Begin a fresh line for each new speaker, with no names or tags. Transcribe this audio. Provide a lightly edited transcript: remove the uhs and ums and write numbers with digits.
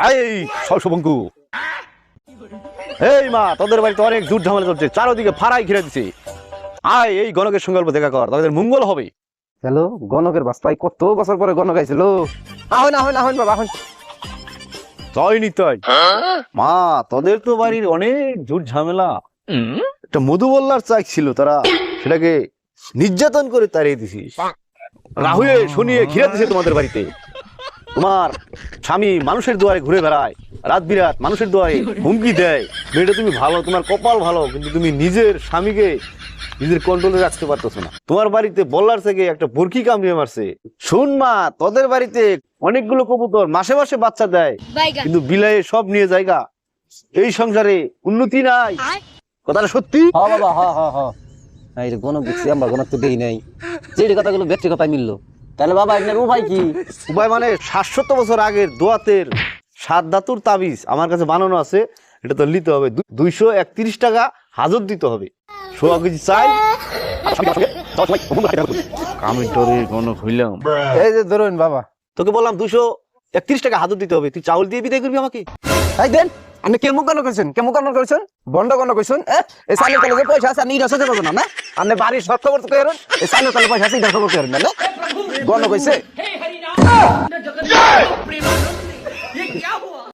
এই শশবঙ্কু, এই মা, তোদের বাড়িতে অনেক দূর ঝামেলা চলছে, চারোদিকে ফাড়াই ঘিরে দিছে। আয়, এই গণকের সঙ্গে অল্প দেখা কর, তাদের মঙ্গল হবে।
হ্যালো, গণকের বাস্তাই কত বছর পরে গণক আইছিল। আহন আহন আহন বাবা আহন।
তাই নিতাই মা, তোদের তো বাড়ির অনেক দূর ঝামেলা। একটা মধুবল্লার চাক ছিল, তারা সেটাকে নির্যাতন করে তাড়িয়ে দিছিস। রাহুলে শুনিয়ে ঘিরে দিছে তোমাদের বাড়িতে। তোমার স্বামী মানুষের দুয়ারে ঘুরে বেড়ায়, রাত বিরাত মানুষের দুয়ারে হুমকি দেয়। মেয়েটা তুমি ভালো, তোমার কপাল ভালো, কিন্তু তুমি নিজের স্বামীকে নিজের কন্ট্রোলে রাখতে পারতেছো না। তোমার বাড়িতে বল্লার থেকে একটা বরকি কামড়িয়ে মারছে। শোন মা, তোদের বাড়িতে অনেকগুলো কবুতর মাসে মাসে বাচ্চা দেয়, কিন্তু বিলায়ে সব নিয়ে জায়গা। এই সংসারে উন্নতি নাই, কথাটা সত্যি?
হ বাবা হ হ হ। এই গণক দেখছি, আমরা গণক তো দেই নাই। যে কথাগুলো ব্যক্তি কথায় মিললো, তাহলে বাবা আপনার উপায় কি?
উপায় মানে 700 বছর আগের দোয়াতের 7 ধাতুর তাবিজ আমার কাছে বানানো আছে। এটা তো নিতে হবে, 231 টাকা হাজত দিতে হবে। সোয়া কেজি চাই। আমি তোর গণক হইলাম।
এই যে ধরুন বাবা,
তোকে বললাম 231 টাকা হাজত দিতে হবে, তুই চাউল দিয়ে বিদায় করবি আমাকে?
এই দেন, আপনি কেমন গণক করেছেন? কেমন গণক করেছেন? বন্ড গণক করেছেন? এই সালের তলে যে পয়সা আছে আপনি এটা সোজা করবেন না? আপনি বাড়ির সব খবর তো করেন, এই সালের তলে পয়সা আছে এটা খবর করেন না? গণক কইছে